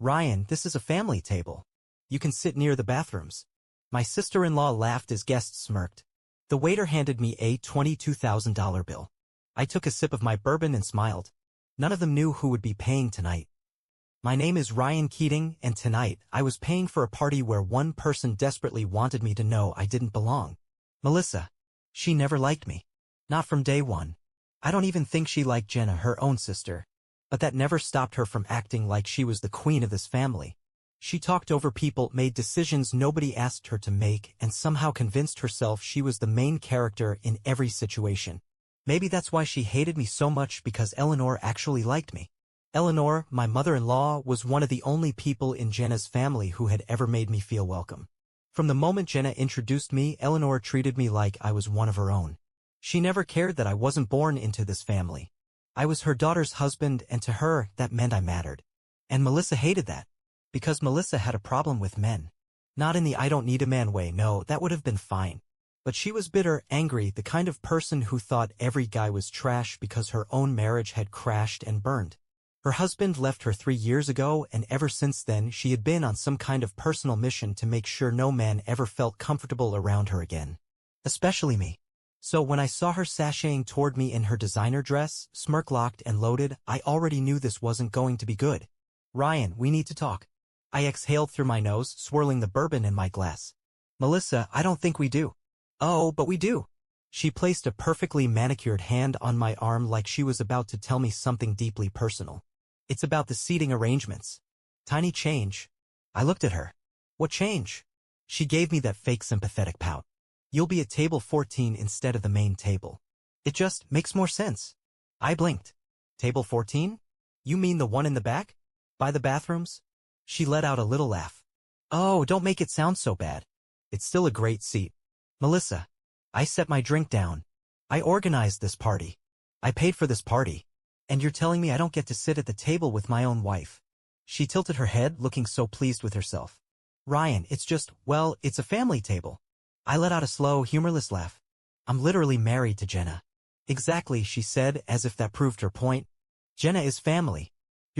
Ryan, this is a family table. You can sit near the bathrooms. My sister-in-law laughed as guests smirked. The waiter handed me a $22,000 bill. I took a sip of my bourbon and smiled. None of them knew who would be paying tonight. My name is Ryan Keating, and tonight I was paying for a party where one person desperately wanted me to know I didn't belong. Melissa. She never liked me. Not from day one. I don't even think she liked Jenna, her own sister. But that never stopped her from acting like she was the queen of this family. She talked over people, made decisions nobody asked her to make, and somehow convinced herself she was the main character in every situation. Maybe that's why she hated me so much, because Eleanor actually liked me. Eleanor, my mother-in-law, was one of the only people in Jenna's family who had ever made me feel welcome. From the moment Jenna introduced me, Eleanor treated me like I was one of her own. She never cared that I wasn't born into this family. I was her daughter's husband, and to her, that meant I mattered. And Melissa hated that. Because Melissa had a problem with men. Not in the I don't need a man way, no, that would have been fine. But she was bitter, angry, the kind of person who thought every guy was trash because her own marriage had crashed and burned. Her husband left her 3 years ago, and ever since then she had been on some kind of personal mission to make sure no man ever felt comfortable around her again. Especially me. So when I saw her sashaying toward me in her designer dress, smirk locked and loaded, I already knew this wasn't going to be good. Ryan, we need to talk. I exhaled through my nose, swirling the bourbon in my glass. Melissa, I don't think we do. Oh, but we do. She placed a perfectly manicured hand on my arm like she was about to tell me something deeply personal. It's about the seating arrangements. Tiny change. I looked at her. What change? She gave me that fake sympathetic pout. You'll be at table 14 instead of the main table. It just makes more sense. I blinked. Table 14? You mean the one in the back? By the bathrooms? She let out a little laugh. Oh, don't make it sound so bad. It's still a great seat. Melissa. I set my drink down. I organized this party. I paid for this party. And you're telling me I don't get to sit at the table with my own wife? She tilted her head, looking so pleased with herself. Ryan, it's just, well, it's a family table. I let out a slow, humorless laugh. I'm literally married to Jenna. Exactly, she said, as if that proved her point. Jenna is family.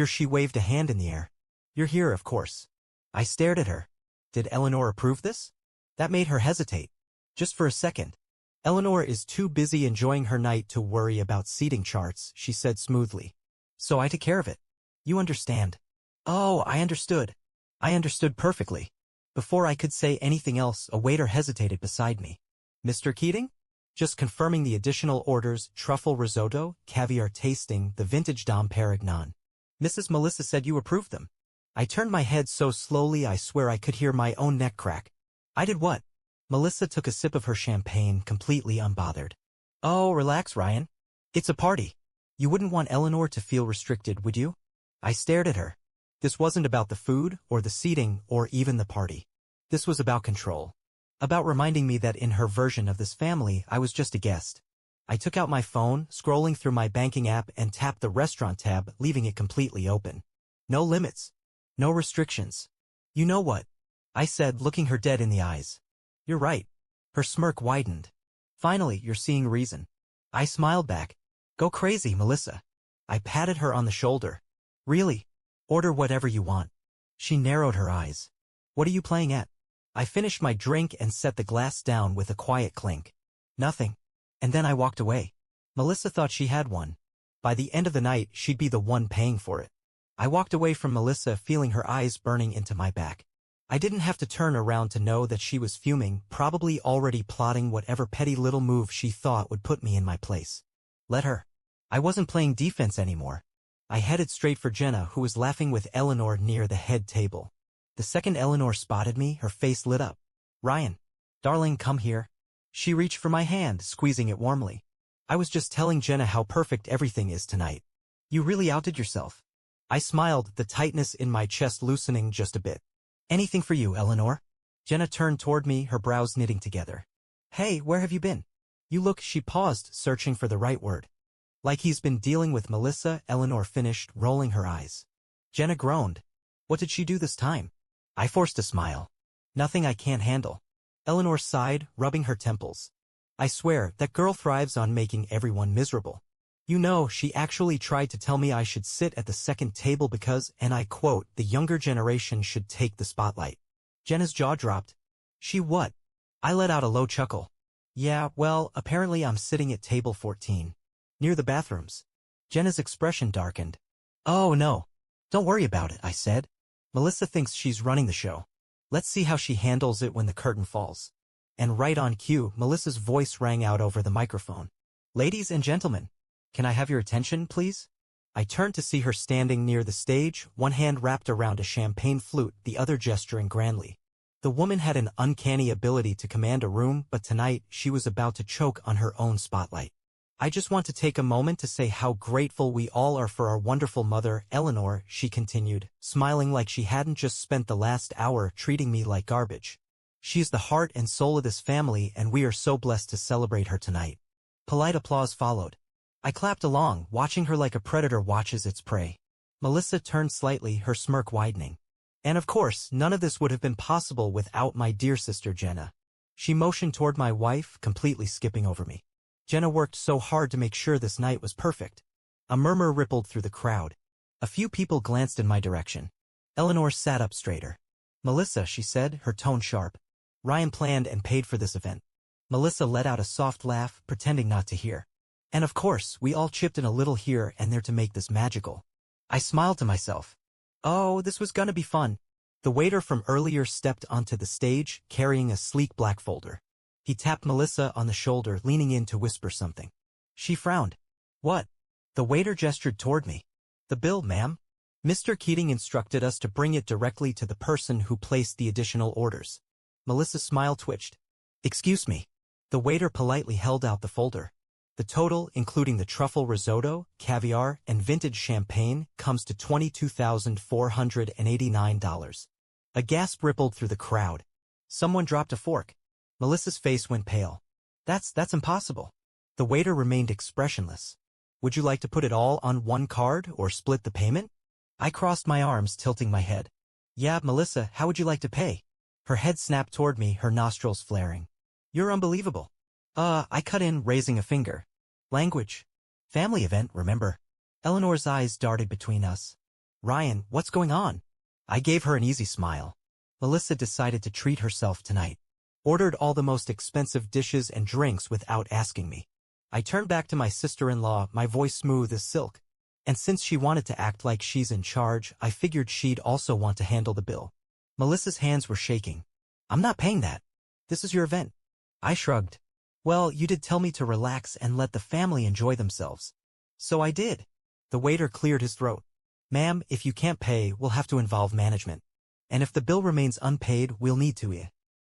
She waved a hand in the air. You're here, of course. I stared at her. Did Eleanor approve this? That made her hesitate. Just for a second. Eleanor is too busy enjoying her night to worry about seating charts, she said smoothly. So I took care of it. You understand. Oh, I understood. I understood perfectly. Before I could say anything else, a waiter hesitated beside me. Mr. Keating? Just confirming the additional orders, truffle risotto, caviar tasting, the vintage Dom Perignon. Mrs. Melissa said you approved them. I turned my head so slowly I swear I could hear my own neck crack. I did what? Melissa took a sip of her champagne, completely unbothered. Oh, relax, Ryan. It's a party. You wouldn't want Eleanor to feel restricted, would you? I stared at her. This wasn't about the food, or the seating, or even the party. This was about control. About reminding me that in her version of this family, I was just a guest. I took out my phone, scrolling through my banking app, and tapped the restaurant tab, leaving it completely open. No limits. No restrictions. You know what? I said, looking her dead in the eyes. You're right. Her smirk widened. Finally, you're seeing reason. I smiled back. Go crazy, Melissa. I patted her on the shoulder. Really? Order whatever you want. She narrowed her eyes. What are you playing at? I finished my drink and set the glass down with a quiet clink. Nothing. And then I walked away. Melissa thought she had one. By the end of the night, she'd be the one paying for it. I walked away from Melissa, feeling her eyes burning into my back. I didn't have to turn around to know that she was fuming, probably already plotting whatever petty little move she thought would put me in my place. Let her. I wasn't playing defense anymore. I headed straight for Jenna, who was laughing with Eleanor near the head table. The second Eleanor spotted me, her face lit up. Ryan. Darling, come here. She reached for my hand, squeezing it warmly. I was just telling Jenna how perfect everything is tonight. You really outdid yourself. I smiled, the tightness in my chest loosening just a bit. Anything for you, Eleanor? Jenna turned toward me, her brows knitting together. Hey, where have you been? You look, she paused, searching for the right word. Like he's been dealing with Melissa, Eleanor finished, rolling her eyes. Jenna groaned. What did she do this time? I forced a smile. Nothing I can't handle. Eleanor sighed, rubbing her temples. I swear, that girl thrives on making everyone miserable. You know, she actually tried to tell me I should sit at the second table because, and I quote, the younger generation should take the spotlight. Jenna's jaw dropped. She what? I let out a low chuckle. Yeah, well, apparently I'm sitting at table 14. Near the bathrooms. Jenna's expression darkened. Oh no. Don't worry about it, I said. Melissa thinks she's running the show. Let's see how she handles it when the curtain falls. And right on cue, Melissa's voice rang out over the microphone. Ladies and gentlemen, can I have your attention, please? I turned to see her standing near the stage, one hand wrapped around a champagne flute, the other gesturing grandly. The woman had an uncanny ability to command a room, but tonight she was about to choke on her own spotlight. I just want to take a moment to say how grateful we all are for our wonderful mother, Eleanor, she continued, smiling like she hadn't just spent the last hour treating me like garbage. She is the heart and soul of this family, and we are so blessed to celebrate her tonight. Polite applause followed. I clapped along, watching her like a predator watches its prey. Melissa turned slightly, her smirk widening. And of course, none of this would have been possible without my dear sister Jenna. She motioned toward my wife, completely skipping over me. Jenna worked so hard to make sure this night was perfect. A murmur rippled through the crowd. A few people glanced in my direction. Eleanor sat up straighter. Melissa, she said, her tone sharp. Ryan planned and paid for this event. Melissa let out a soft laugh, pretending not to hear. And of course, we all chipped in a little here and there to make this magical. I smiled to myself. Oh, this was gonna be fun. The waiter from earlier stepped onto the stage, carrying a sleek black folder. He tapped Melissa on the shoulder, leaning in to whisper something. She frowned. What? The waiter gestured toward me. The bill, ma'am. Mr. Keating instructed us to bring it directly to the person who placed the additional orders. Melissa's smile twitched. Excuse me. The waiter politely held out the folder. The total, including the truffle risotto, caviar, and vintage champagne, comes to $22,489. A gasp rippled through the crowd. Someone dropped a fork. Melissa's face went pale. That's impossible. The waiter remained expressionless. Would you like to put it all on one card or split the payment? I crossed my arms, tilting my head. Yeah, Melissa, how would you like to pay? Her head snapped toward me, her nostrils flaring. You're unbelievable. I cut in, raising a finger. Language. Family event, remember? Eleanor's eyes darted between us. Ryan, what's going on? I gave her an easy smile. Melissa decided to treat herself tonight. Ordered all the most expensive dishes and drinks without asking me. I turned back to my sister-in-law, my voice smooth as silk. And since she wanted to act like she's in charge, I figured she'd also want to handle the bill. Melissa's hands were shaking. I'm not paying that. This is your event. I shrugged. Well, you did tell me to relax and let the family enjoy themselves. So I did. The waiter cleared his throat. Ma'am, if you can't pay, we'll have to involve management. And if the bill remains unpaid, we'll need to.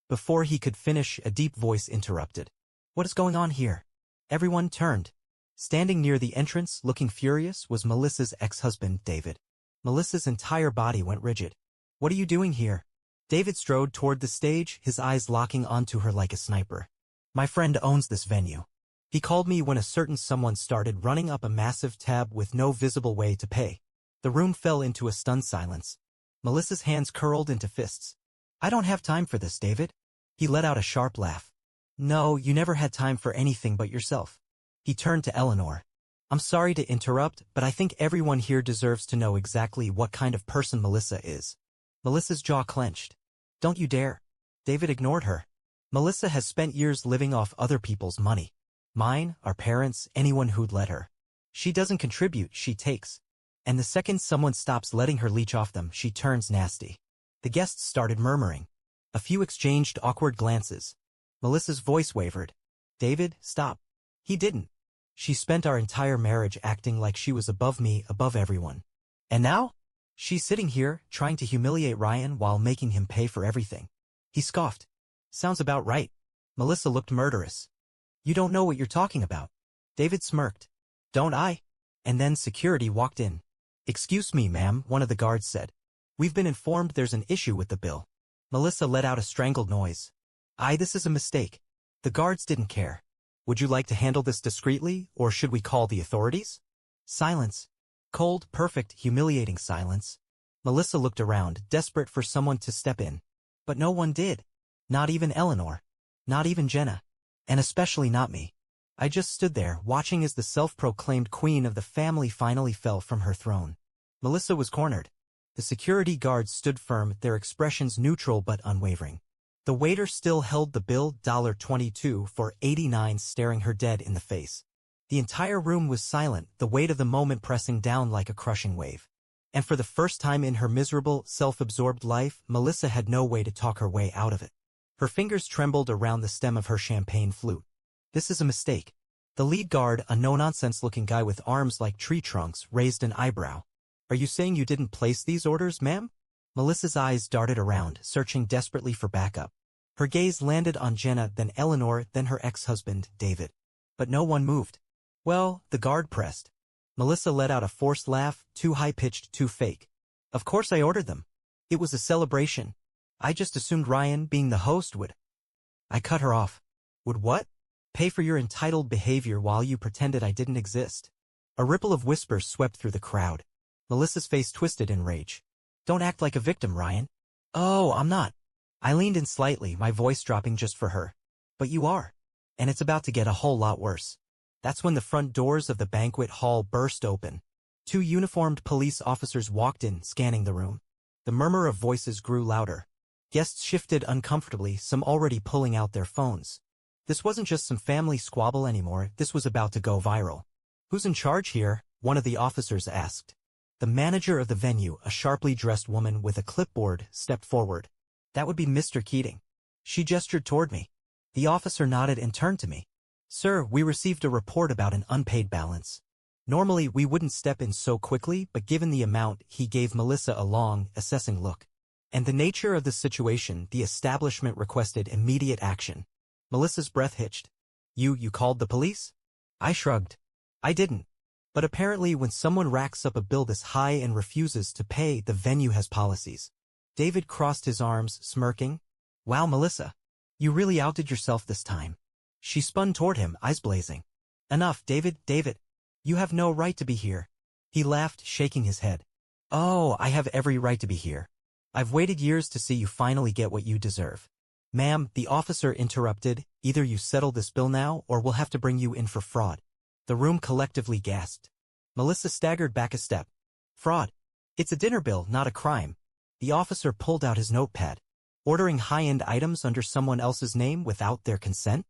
Before he could finish, a deep voice interrupted. What is going on here? Everyone turned. Standing near the entrance, looking furious, was Melissa's ex-husband, David. Melissa's entire body went rigid. What are you doing here? David strode toward the stage, his eyes locking onto her like a sniper. My friend owns this venue. He called me when a certain someone started running up a massive tab with no visible way to pay. The room fell into a stunned silence. Melissa's hands curled into fists. I don't have time for this, David. He let out a sharp laugh. No, you never had time for anything but yourself. He turned to Eleanor. I'm sorry to interrupt, but I think everyone here deserves to know exactly what kind of person Melissa is. Melissa's jaw clenched. Don't you dare. David ignored her. Melissa has spent years living off other people's money. Mine, our parents, anyone who'd let her. She doesn't contribute, she takes. And the second someone stops letting her leech off them, she turns nasty. The guests started murmuring. A few exchanged awkward glances. Melissa's voice wavered. David, stop. He didn't. She spent our entire marriage acting like she was above me, above everyone. And now? She's sitting here, trying to humiliate Ryan while making him pay for everything. He scoffed. Sounds about right. Melissa looked murderous. You don't know what you're talking about. David smirked. Don't I? And then security walked in. Excuse me, ma'am, one of the guards said. We've been informed there's an issue with the bill. Melissa let out a strangled noise. This is a mistake. The guards didn't care. Would you like to handle this discreetly, or should we call the authorities? Silence. Cold, perfect, humiliating silence. Melissa looked around, desperate for someone to step in. But no one did. Not even Eleanor. Not even Jenna. And especially not me. I just stood there, watching as the self-proclaimed queen of the family finally fell from her throne. Melissa was cornered. The security guards stood firm, their expressions neutral but unwavering. The waiter still held the bill, $22 for 89, staring her dead in the face. The entire room was silent, the weight of the moment pressing down like a crushing wave. And for the first time in her miserable, self-absorbed life, Melissa had no way to talk her way out of it. Her fingers trembled around the stem of her champagne flute. This is a mistake. The lead guard, a no-nonsense-looking guy with arms like tree trunks, raised an eyebrow. Are you saying you didn't place these orders, ma'am? Melissa's eyes darted around, searching desperately for backup. Her gaze landed on Jenna, then Eleanor, then her ex-husband, David. But no one moved. Well, the guard pressed. Melissa let out a forced laugh, too high-pitched, too fake. Of course I ordered them. It was a celebration. I just assumed Ryan, being the host, would. I cut her off. Would what? Pay for your entitled behavior while you pretended I didn't exist. A ripple of whispers swept through the crowd. Melissa's face twisted in rage. Don't act like a victim, Ryan. Oh, I'm not. I leaned in slightly, my voice dropping just for her. But you are. And it's about to get a whole lot worse. That's when the front doors of the banquet hall burst open. 2 uniformed police officers walked in, scanning the room. The murmur of voices grew louder. Guests shifted uncomfortably, some already pulling out their phones. This wasn't just some family squabble anymore, this was about to go viral. Who's in charge here? One of the officers asked. The manager of the venue, a sharply dressed woman with a clipboard, stepped forward. That would be Mr. Keating. She gestured toward me. The officer nodded and turned to me. Sir, we received a report about an unpaid balance. Normally, we wouldn't step in so quickly, but given the amount, he gave Melissa a long, assessing look. And the nature of the situation, the establishment requested immediate action. Melissa's breath hitched. You called the police? I shrugged. I didn't. But apparently when someone racks up a bill this high and refuses to pay, the venue has policies. David crossed his arms, smirking. Wow, Melissa. You really outdid yourself this time. She spun toward him, eyes blazing. Enough, David. You have no right to be here. He laughed, shaking his head. Oh, I have every right to be here. I've waited years to see you finally get what you deserve. Ma'am, the officer interrupted, either you settle this bill now or we'll have to bring you in for fraud. The room collectively gasped. Melissa staggered back a step. Fraud. It's a dinner bill, not a crime. The officer pulled out his notepad. Ordering high-end items under someone else's name without their consent?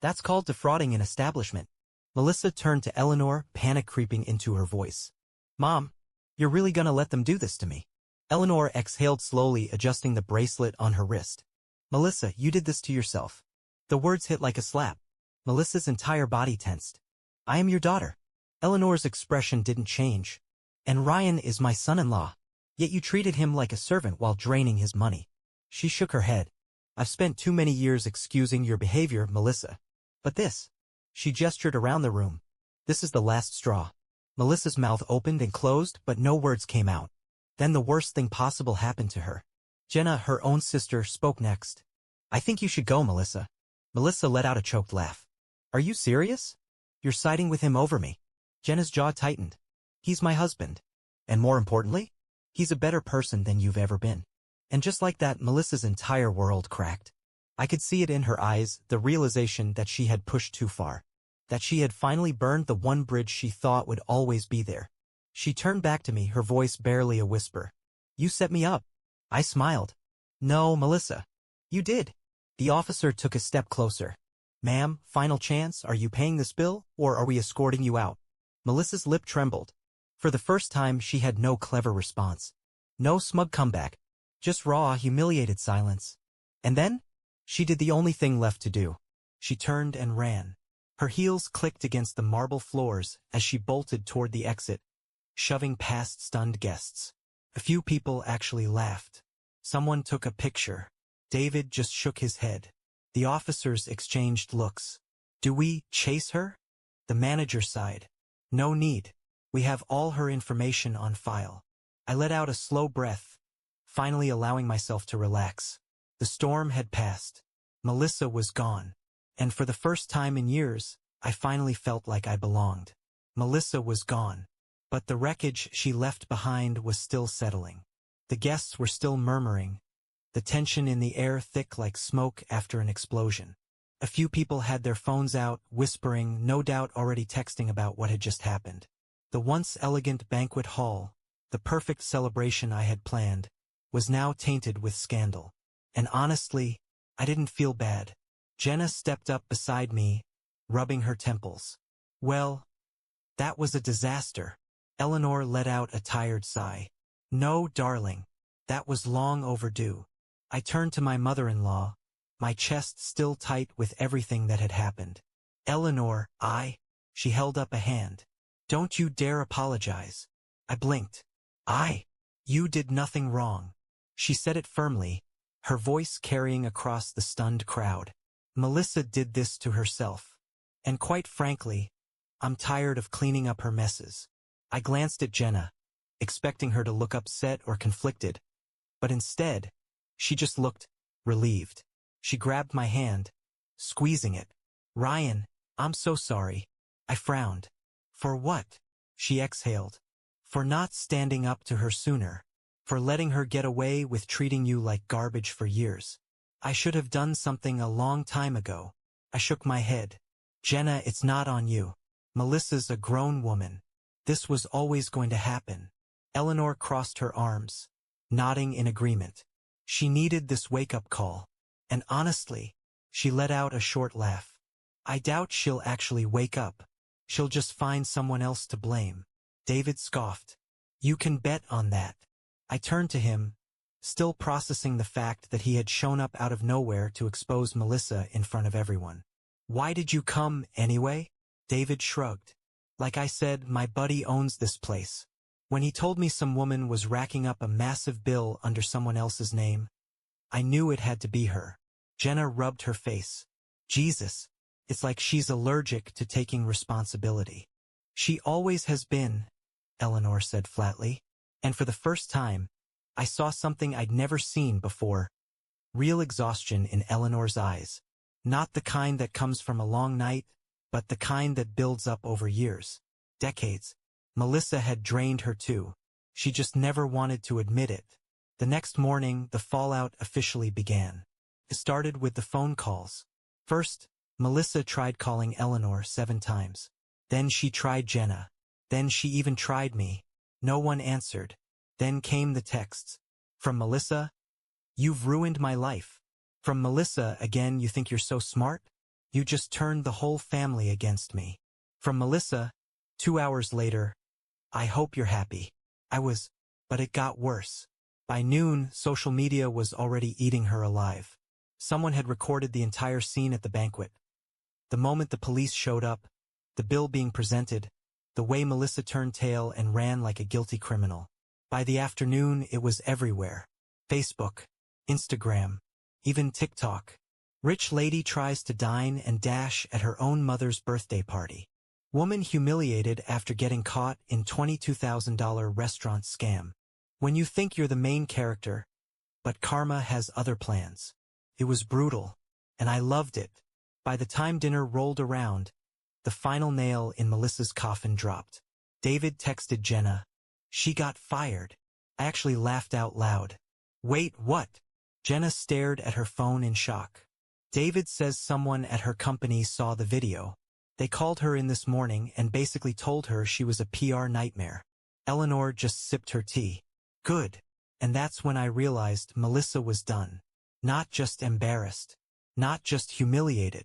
That's called defrauding an establishment. Melissa turned to Eleanor, panic creeping into her voice. Mom, you're really gonna let them do this to me? Eleanor exhaled slowly, adjusting the bracelet on her wrist. Melissa, you did this to yourself. The words hit like a slap. Melissa's entire body tensed. I am your daughter. Eleanor's expression didn't change. And Ryan is my son-in-law. Yet you treated him like a servant while draining his money. She shook her head. I've spent too many years excusing your behavior, Melissa. But this. She gestured around the room. This is the last straw. Melissa's mouth opened and closed, but no words came out. Then the worst thing possible happened to her. Jenna, her own sister, spoke next. I think you should go, Melissa. Melissa let out a choked laugh. Are you serious? You're siding with him over me. Jenna's jaw tightened. He's my husband. And more importantly, he's a better person than you've ever been. And just like that, Melissa's entire world cracked. I could see it in her eyes, the realization that she had pushed too far. That she had finally burned the one bridge she thought would always be there. She turned back to me, her voice barely a whisper. You set me up. I smiled. No, Melissa. You did. The officer took a step closer. Ma'am, final chance, are you paying this bill, or are we escorting you out? Melissa's lip trembled. For the first time, she had no clever response. No smug comeback. Just raw, humiliated silence. And then? She did the only thing left to do. She turned and ran. Her heels clicked against the marble floors as she bolted toward the exit, shoving past stunned guests. A few people actually laughed. Someone took a picture. David just shook his head. The officers exchanged looks. Do we chase her? The manager sighed. No need. We have all her information on file. I let out a slow breath, finally allowing myself to relax. The storm had passed. Melissa was gone. And for the first time in years, I finally felt like I belonged. Melissa was gone. But the wreckage she left behind was still settling. The guests were still murmuring, the tension in the air thick like smoke after an explosion. A few people had their phones out, whispering, no doubt already texting about what had just happened. The once elegant banquet hall, the perfect celebration I had planned, was now tainted with scandal. And honestly, I didn't feel bad. Jenna stepped up beside me, rubbing her temples. Well, that was a disaster. Eleanor let out a tired sigh. No, darling. That was long overdue. I turned to my mother-in-law, my chest still tight with everything that had happened. Eleanor, she held up a hand. Don't you dare apologize. I blinked. You did nothing wrong. She said it firmly, her voice carrying across the stunned crowd. Melissa did this to herself. And quite frankly, I'm tired of cleaning up her messes. I glanced at Jenna, expecting her to look upset or conflicted, but instead, she just looked relieved. She grabbed my hand, squeezing it. Ryan, I'm so sorry. I frowned. For what? She exhaled. For not standing up to her sooner. For letting her get away with treating you like garbage for years. I should have done something a long time ago. I shook my head. Jenna, it's not on you. Melissa's a grown woman. This was always going to happen. Eleanor crossed her arms, nodding in agreement. She needed this wake-up call. And honestly, she let out a short laugh. I doubt she'll actually wake up. She'll just find someone else to blame. David scoffed. You can bet on that. I turned to him, still processing the fact that he had shown up out of nowhere to expose Melissa in front of everyone. Why did you come, anyway? David shrugged. Like I said, my buddy owns this place. When he told me some woman was racking up a massive bill under someone else's name, I knew it had to be her. Jenna rubbed her face. Jesus, it's like she's allergic to taking responsibility. She always has been, Eleanor said flatly. And for the first time, I saw something I'd never seen before. Real exhaustion in Eleanor's eyes. Not the kind that comes from a long night, but the kind that builds up over years. Decades. Melissa had drained her too. She just never wanted to admit it. The next morning, the fallout officially began. It started with the phone calls. First, Melissa tried calling Eleanor 7 times. Then she tried Jenna. Then she even tried me. No one answered. Then came the texts. From Melissa, you've ruined my life. From Melissa, again, you think you're so smart? You just turned the whole family against me. From Melissa, 2 hours later, I hope you're happy. But it got worse. By noon, social media was already eating her alive. Someone had recorded the entire scene at the banquet. The moment the police showed up, the bill being presented, the way Melissa turned tail and ran like a guilty criminal. By the afternoon, it was everywhere. Facebook, Instagram, even TikTok. Rich lady tries to dine and dash at her own mother's birthday party. Woman humiliated after getting caught in $22,000 restaurant scam. When you think you're the main character, but karma has other plans. It was brutal, and I loved it. By the time dinner rolled around, the final nail in Melissa's coffin dropped. David texted Jenna. She got fired. I actually laughed out loud. Wait, what? Jenna stared at her phone in shock. David says someone at her company saw the video. They called her in this morning and basically told her she was a PR nightmare. Eleanor just sipped her tea. Good. And that's when I realized Melissa was done. Not just embarrassed. Not just humiliated.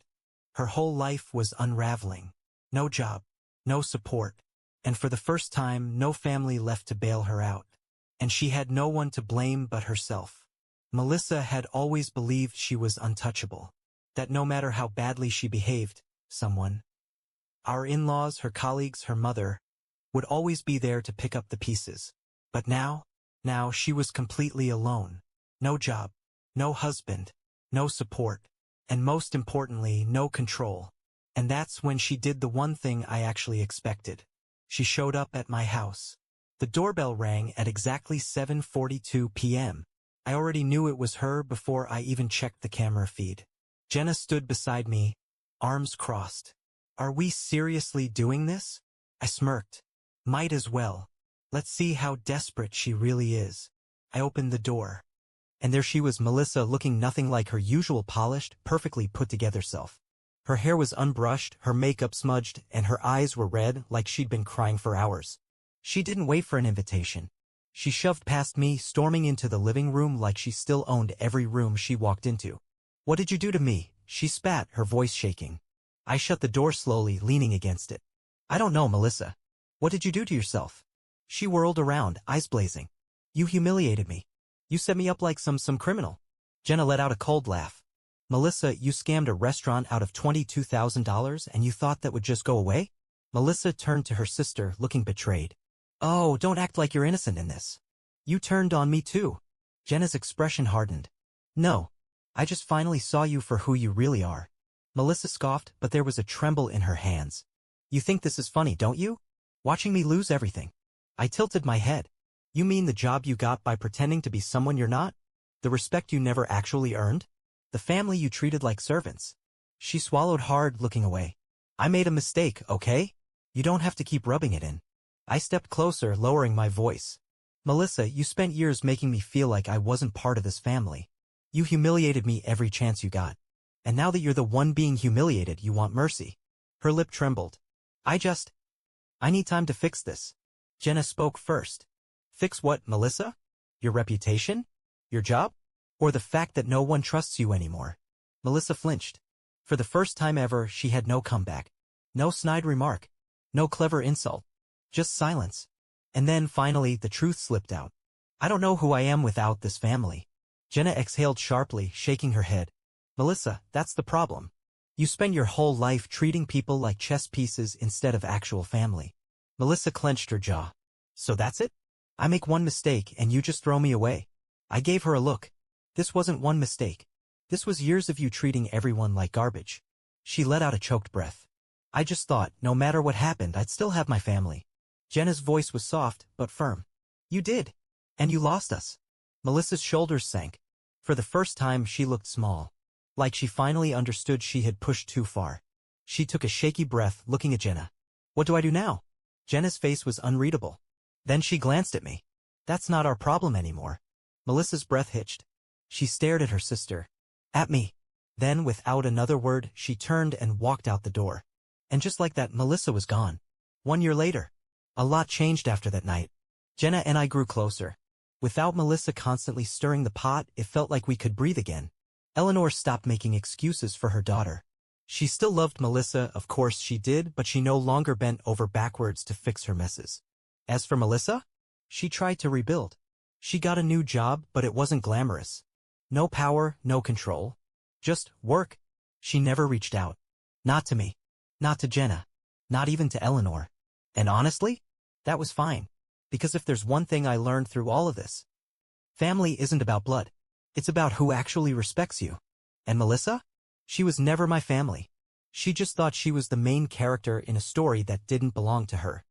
Her whole life was unraveling. No job. No support. And for the first time, no family left to bail her out. And she had no one to blame but herself. Melissa had always believed she was untouchable. That no matter how badly she behaved, someone, our in-laws, her colleagues, her mother, would always be there to pick up the pieces. But now she was completely alone. No job, no husband, no support, and most importantly, no control. And that's when she did the one thing I actually expected. She showed up at my house. The doorbell rang at exactly 7:42 p.m. I already knew it was her before I even checked the camera feed. Jenna stood beside me, arms crossed. Are we seriously doing this? I smirked. Might as well. Let's see how desperate she really is. I opened the door. And there she was, Melissa, looking nothing like her usual polished, perfectly put-together self. Her hair was unbrushed, her makeup smudged, and her eyes were red like she'd been crying for hours. She didn't wait for an invitation. She shoved past me, storming into the living room like she still owned every room she walked into. "What did you do to me?" she spat, her voice shaking. I shut the door slowly, leaning against it. "I don't know, Melissa. What did you do to yourself?" She whirled around, eyes blazing. "You humiliated me. You set me up like some criminal." Jenna let out a cold laugh. "Melissa, you scammed a restaurant out of $22,000 and you thought that would just go away?" Melissa turned to her sister, looking betrayed. "Oh, don't act like you're innocent in this. You turned on me too." Jenna's expression hardened. "No. I just finally saw you for who you really are." Melissa scoffed, but there was a tremble in her hands. "You think this is funny, don't you? Watching me lose everything." I tilted my head. "You mean the job you got by pretending to be someone you're not? The respect you never actually earned? The family you treated like servants?" She swallowed hard, looking away. "I made a mistake, okay? You don't have to keep rubbing it in." I stepped closer, lowering my voice. "Melissa, you spent years making me feel like I wasn't part of this family. You humiliated me every chance you got. And now that you're the one being humiliated, you want mercy." Her lip trembled. I need time to fix this." Jenna spoke first. "Fix what, Melissa? Your reputation? Your job? Or the fact that no one trusts you anymore?" Melissa flinched. For the first time ever, she had no comeback. No snide remark. No clever insult. Just silence. And then, finally, the truth slipped out. "I don't know who I am without this family." Jenna exhaled sharply, shaking her head. "Melissa, that's the problem. You spend your whole life treating people like chess pieces instead of actual family." Melissa clenched her jaw. "So that's it? I make one mistake and you just throw me away?" I gave her a look. "This wasn't one mistake. This was years of you treating everyone like garbage." She let out a choked breath. "I just thought, no matter what happened, I'd still have my family." Jenna's voice was soft, but firm. "You did. And you lost us." Melissa's shoulders sank. For the first time, she looked small. Like she finally understood she had pushed too far. She took a shaky breath, looking at Jenna. "What do I do now?" Jenna's face was unreadable. Then she glanced at me. "That's not our problem anymore." Melissa's breath hitched. She stared at her sister. At me. Then, without another word, she turned and walked out the door. And just like that, Melissa was gone. 1 year later. A lot changed after that night. Jenna and I grew closer. Without Melissa constantly stirring the pot, it felt like we could breathe again. Eleanor stopped making excuses for her daughter. She still loved Melissa, of course she did, but she no longer bent over backwards to fix her messes. As for Melissa, she tried to rebuild. She got a new job, but it wasn't glamorous. No power, no control. Just work. She never reached out. Not to me. Not to Jenna. Not even to Eleanor. And honestly, that was fine. Because if there's one thing I learned through all of this, family isn't about blood. It's about who actually respects you. And Melissa? She was never my family. She just thought she was the main character in a story that didn't belong to her.